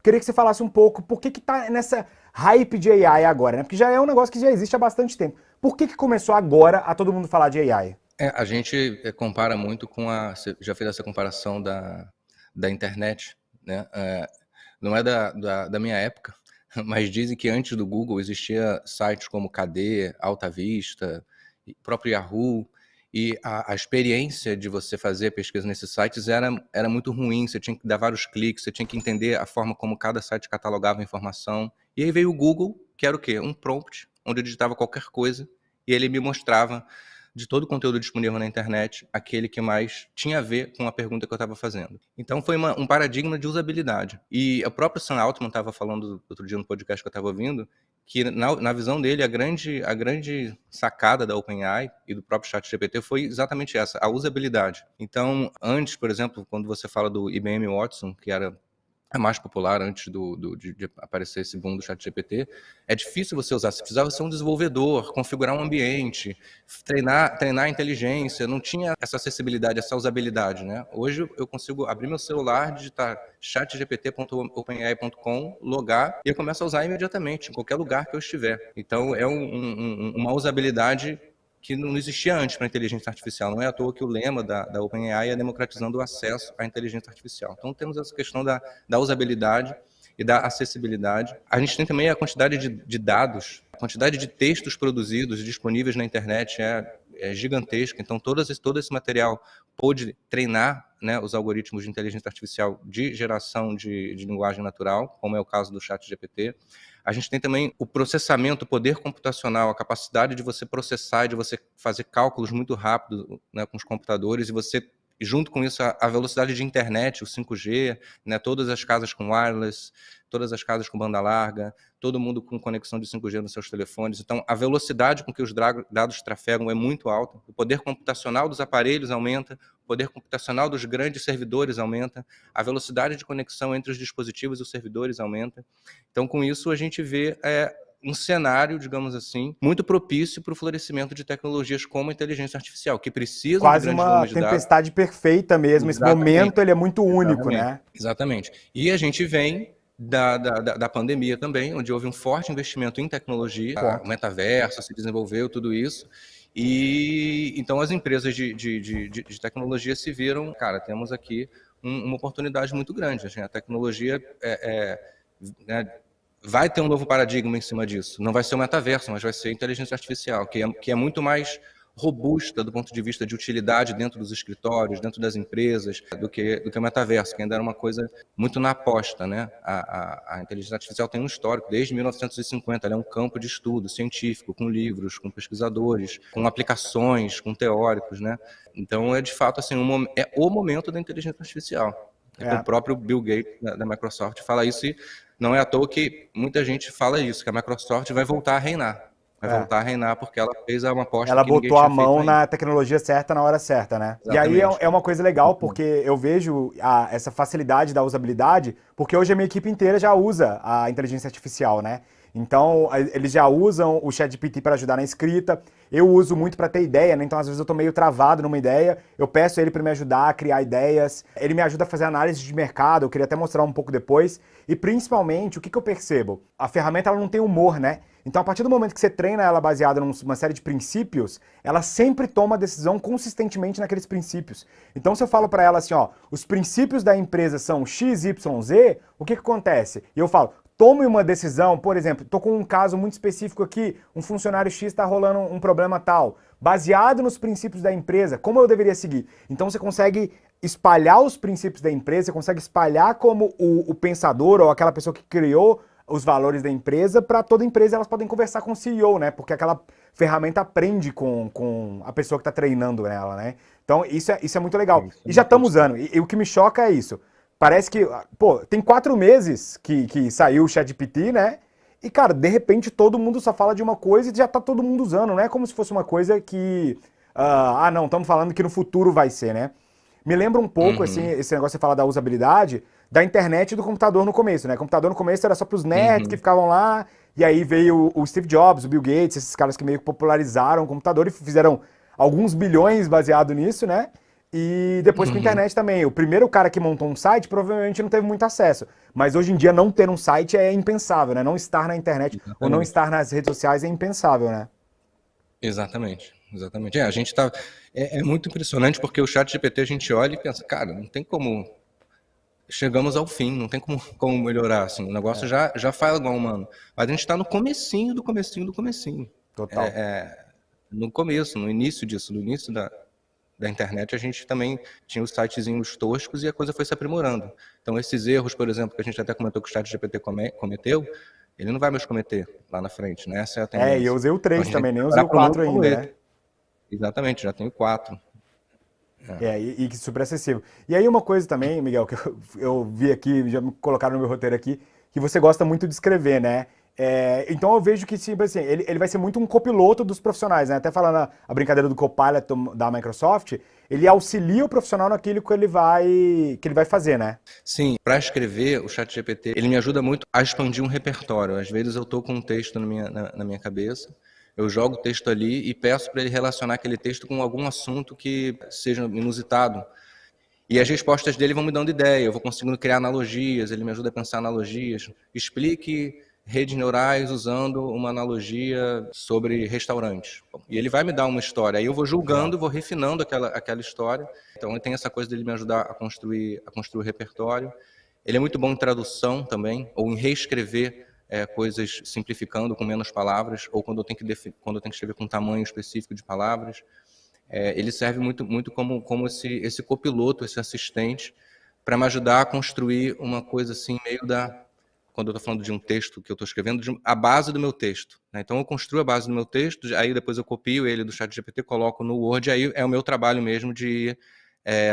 Queria que você falasse um pouco por que tá nessa hype de AI agora, né? Porque já é um negócio que já existe há bastante tempo. Por que começou agora a todo mundo falar de AI? A gente compara muito com você já fez essa comparação da internet, né? Não é da minha época, mas dizem que antes do Google existia sites como KD, Alta Vista, próprio Yahoo, e a experiência de você fazer pesquisa nesses sites era muito ruim, você tinha que dar vários cliques, você tinha que entender a forma como cada site catalogava a informação. E aí veio o Google, que era o quê? Um prompt, onde eu digitava qualquer coisa, e ele me mostrava de todo o conteúdo disponível na internet, aquele que mais tinha a ver com a pergunta que eu estava fazendo. Então foi um paradigma de usabilidade. E o próprio Sam Altman estava falando outro dia no podcast que eu estava ouvindo, que na visão dele a grande sacada da OpenAI e do próprio ChatGPT foi exatamente essa, a usabilidade. Então, antes, por exemplo, quando você fala do IBM Watson, que era a mais popular antes de aparecer esse boom do ChatGPT, é difícil você usar. Você precisava ser um desenvolvedor, configurar um ambiente, treinar a inteligência, não tinha essa acessibilidade, essa usabilidade, né? Hoje eu consigo abrir meu celular, digitar chatgpt.openai.com, logar e eu começo a usar imediatamente, em qualquer lugar que eu estiver. Então é uma usabilidade que não existia antes para a inteligência artificial. Não é à toa que o lema da OpenAI é democratizando o acesso à inteligência artificial. Então temos essa questão da usabilidade e da acessibilidade. A gente tem também a quantidade de dados, a quantidade de textos produzidos disponíveis na internet é gigantesca. Então todo esse material pôde treinar, né, os algoritmos de inteligência artificial de geração de linguagem natural, como é o caso do ChatGPT. A gente tem também o processamento, o poder computacional, a capacidade de você processar, de você fazer cálculos muito rápido, né, com os computadores, e você, junto com isso, a velocidade de internet, o 5G, né, todas as casas com wireless, todas as casas com banda larga, todo mundo com conexão de 5G nos seus telefones. Então, a velocidade com que os dados trafegam é muito alta, o poder computacional dos aparelhos aumenta, o poder computacional dos grandes servidores aumenta, a velocidade de conexão entre os dispositivos e os servidores aumenta. Então, com isso, a gente vê um cenário, digamos assim, muito propício para o florescimento de tecnologias como a inteligência artificial, que precisam de Quase grandes uma volumes de dados. tempestade perfeita mesmo. Esse Exatamente, momento ele é muito único, exatamente, né? exatamente. E a gente vem da pandemia também, onde houve um forte investimento em tecnologia, o Ponto. metaverso se desenvolveu, tudo isso. E então as empresas de tecnologia se viram, cara, temos aqui uma oportunidade muito grande. A tecnologia né, vai ter um novo paradigma em cima disso. Não vai ser o metaverso, mas vai ser a inteligência artificial, que é muito mais robusta do ponto de vista de utilidade dentro dos escritórios, dentro das empresas, do que o metaverso, que ainda era uma coisa muito na aposta, né? A inteligência artificial tem um histórico, desde 1950, ela é um campo de estudo científico, com livros, com pesquisadores, com aplicações, com teóricos, né? Então, é de fato assim, é o momento da inteligência artificial. O É. próprio Bill Gates da Microsoft fala isso e não é à toa que muita gente fala isso, que a Microsoft vai voltar a reinar. Vai É. voltar a reinar porque ela fez uma aposta Ela que ninguém botou a tinha feito mão ainda. na tecnologia certa na hora certa, né? E aí Exatamente. é uma coisa legal, porque eu vejo essa facilidade da usabilidade, porque hoje a minha equipe inteira já usa a inteligência artificial, né? Então, eles já usam o ChatGPT para ajudar na escrita. Eu uso muito para ter ideia, né? Então, às vezes eu tô meio travado numa ideia, eu peço ele para me ajudar a criar ideias. Ele me ajuda a fazer análise de mercado, eu queria até mostrar um pouco depois. E principalmente, o que eu percebo? A ferramenta ela não tem humor, né? Então, a partir do momento que você treina ela baseada numa série de princípios, ela sempre toma a decisão consistentemente naqueles princípios. Então, se eu falo para ela assim, ó, os princípios da empresa são X, Y, Z, o que acontece? E eu falo, tome uma decisão, por exemplo, estou com um caso muito específico aqui, um funcionário X está rolando um problema tal, baseado nos princípios da empresa, como eu deveria seguir? Então, você consegue espalhar os princípios da empresa, você consegue espalhar como o pensador ou aquela pessoa que criou os valores da empresa, para toda empresa elas podem conversar com o CEO, né? Porque aquela ferramenta aprende com a pessoa que está treinando ela, né? Então isso é muito legal. Isso é E já muito estamos usando. E o que me choca é isso. Parece que, pô, tem 4 meses que saiu o ChatGPT, né? E, cara, de repente todo mundo só fala de uma coisa e já tá todo mundo usando. Não é como se fosse uma coisa que... não, estamos falando que no futuro vai ser, né? Me lembra um pouco, assim, esse negócio de falar da usabilidade, da internet e do computador no começo, né? O computador no começo era só pros nerds que ficavam lá, e aí veio o Steve Jobs, o Bill Gates, esses caras que meio que popularizaram o computador e fizeram alguns bilhões baseado nisso, né? E depois com a Uhum. internet também. O primeiro cara que montou um site provavelmente não teve muito acesso. Mas hoje em dia não ter um site é impensável, né? Não estar na internet ou não Exatamente. estar nas redes sociais é impensável, né? Exatamente. Exatamente. A gente tá. É muito impressionante porque o chat GPT a gente olha e pensa, cara, não tem como. Chegamos ao fim, não tem como melhorar, assim. O negócio já faz igual humano. Mas a gente está no comecinho do comecinho do comecinho. Total. No começo, no início disso, no início da internet, a gente também tinha os sitezinhos toscos e a coisa foi se aprimorando. Então, esses erros, por exemplo, que a gente até comentou que o chat GPT cometeu, ele não vai mais cometer lá na frente, né? Essa é a É, e eu tendência. usei o Então, a 3 gente tem também, que nem usei preparar o para o mundo 4 como ainda, ele. né? Exatamente, já tenho 4. E super acessível. E aí uma coisa também, Miguel, que eu vi aqui, já me colocaram no meu roteiro aqui, que você gosta muito de escrever, né? Então eu vejo que, tipo assim, ele vai ser muito um copiloto dos profissionais, né? Até falando a brincadeira do Copilot da Microsoft, ele auxilia o profissional naquilo que ele vai fazer, né? Sim, para escrever, o ChatGPT, ele me ajuda muito a expandir um repertório. Às vezes eu estou com um texto na minha cabeça, eu jogo o texto ali e peço para ele relacionar aquele texto com algum assunto que seja inusitado. E as respostas dele vão me dando ideia, eu vou conseguindo criar analogias, ele me ajuda a pensar analogias. Explique redes neurais usando uma analogia sobre restaurantes. E ele vai me dar uma história, aí eu vou Legal. julgando, vou refinando aquela história. Então tem essa coisa dele me ajudar a construir o repertório. Ele é muito bom em tradução também, ou em reescrever coisas simplificando com menos palavras, ou quando eu tenho que escrever com um tamanho específico de palavras. Ele serve muito como esse copiloto, esse assistente, para me ajudar a construir uma coisa assim, meio da. Quando eu estou falando de um texto que eu estou escrevendo, a base do meu texto. Né? Então eu construo a base do meu texto, aí depois eu copio ele do ChatGPT, coloco no Word, aí é o meu trabalho mesmo de ir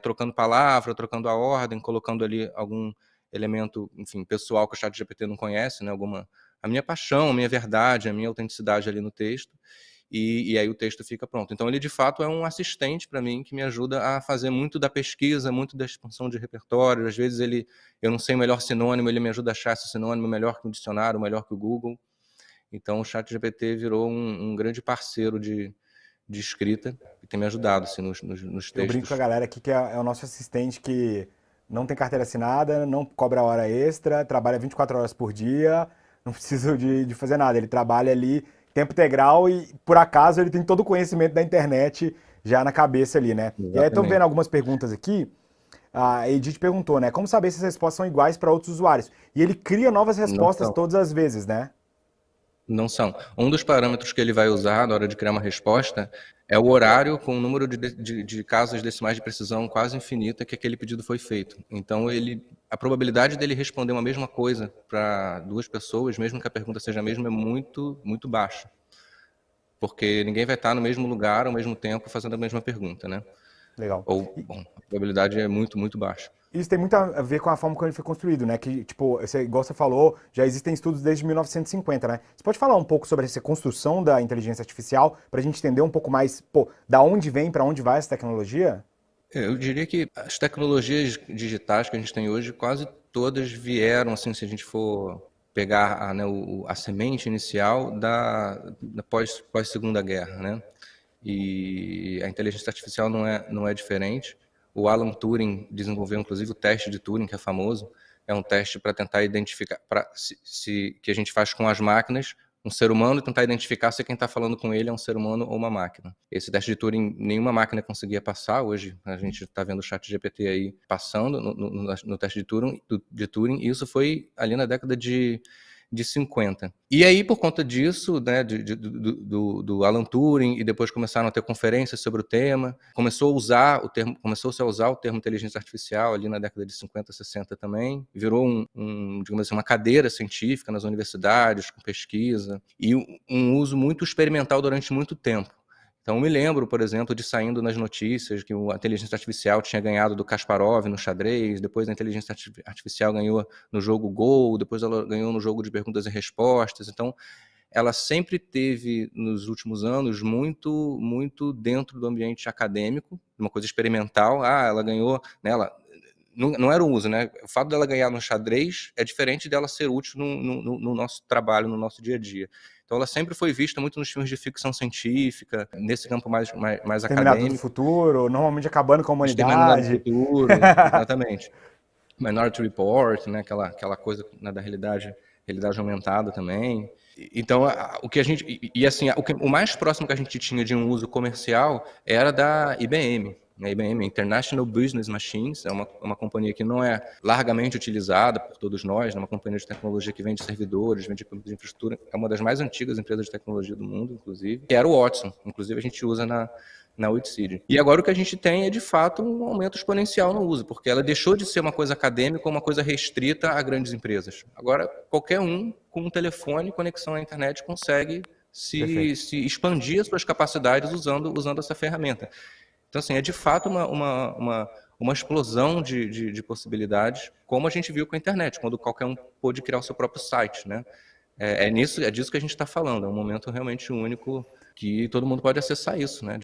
trocando palavra, trocando a ordem, colocando ali algum elemento, enfim, pessoal que o ChatGPT não conhece, né? A minha paixão, a minha verdade, a minha autenticidade ali no texto. E aí o texto fica pronto. Então ele de fato é um assistente para mim que me ajuda a fazer muito da pesquisa, muito da expansão de repertório. Às vezes eu não sei o melhor sinônimo, ele me ajuda a achar esse sinônimo melhor que o dicionário, melhor que o Google. Então o ChatGPT virou um grande parceiro de escrita e tem me ajudado assim, nos Eu brinco com a textos. galera aqui que é o nosso assistente que não tem carteira assinada, não cobra hora extra, trabalha 24 horas por dia, não precisa de fazer nada. Ele trabalha ali tempo integral e, por acaso, ele tem todo o conhecimento da internet já na cabeça ali, né? E aí, eu tô vendo Exatamente. algumas perguntas aqui. A Edith perguntou, né? Como saber se as respostas são iguais para outros usuários? E ele cria novas Não respostas são. todas as vezes, né? Não são. Um dos parâmetros que ele vai usar na hora de criar uma resposta é o horário com o número de casas decimais de precisão quase infinita que aquele pedido foi feito. Então, a probabilidade dele responder uma mesma coisa para duas pessoas, mesmo que a pergunta seja a mesma, é muito, muito baixa. Porque ninguém vai estar no mesmo lugar ao mesmo tempo fazendo a mesma pergunta, né? Legal. Ou, bom, a probabilidade é muito, muito baixa. Isso tem muito a ver com a forma como ele foi construído, né? Que, tipo, igual você falou, já existem estudos desde 1950, né? Você pode falar um pouco sobre essa construção da inteligência artificial para a gente entender um pouco mais, pô, da onde vem, para onde vai essa tecnologia? Eu diria que as tecnologias digitais que a gente tem hoje, quase todas vieram, assim, se a gente for pegar a semente inicial da pós-Segunda Guerra, né? E a inteligência artificial não é diferente. O Alan Turing desenvolveu, inclusive, o teste de Turing, que é famoso. É um teste para tentar identificar, que a gente faz com as máquinas, um ser humano, e tentar identificar se quem está falando com ele é um ser humano ou uma máquina. Esse teste de Turing, nenhuma máquina conseguia passar. Hoje, a gente está vendo o chat GPT aí passando no teste de Turing, e isso foi ali na década de 50. E aí, por conta disso, né, do Alan Turing, e depois começaram a ter conferências sobre o tema, começou-se a usar o termo inteligência artificial ali na década de 50, 60 também, virou digamos assim, uma cadeira científica nas universidades, com pesquisa, e um uso muito experimental durante muito tempo. Então, eu me lembro, por exemplo, de saindo nas notícias que a inteligência artificial tinha ganhado do Kasparov no xadrez, depois a inteligência artificial ganhou no jogo Go, depois ela ganhou no jogo de perguntas e respostas. Então, ela sempre teve, nos últimos anos, muito, muito dentro do ambiente acadêmico, uma coisa experimental. Ela ganhou, né, não era um uso, né? O fato dela ganhar no xadrez é diferente dela ser útil no nosso trabalho, no nosso dia a dia. Então ela sempre foi vista muito nos filmes de ficção científica, nesse campo mais Exterminador do acadêmico. Futuro, normalmente acabando com a Exterminador do humanidade. Futuro, exatamente. Minority Report, né, aquela coisa, né, da realidade aumentada também. Então, o que a gente... assim, o mais próximo que a gente tinha de um uso comercial era da IBM. A IBM, International Business Machines, é uma companhia que não é largamente utilizada por todos nós, é uma companhia de tecnologia que vende servidores, vende equipamentos de infraestrutura, é uma das mais antigas empresas de tecnologia do mundo, inclusive, que era o Watson. Inclusive, a gente usa na Witseed. E agora o que a gente tem é, de fato, um aumento exponencial no uso, porque ela deixou de ser uma coisa acadêmica, uma coisa restrita a grandes empresas. Agora, qualquer um, com um telefone e conexão à internet, consegue se expandir as suas capacidades usando essa ferramenta. Então, assim, é de fato uma explosão de possibilidades, como a gente viu com a internet, quando qualquer um pôde criar o seu próprio site, né? É disso que a gente está falando, é um momento realmente único que todo mundo pode acessar isso, né?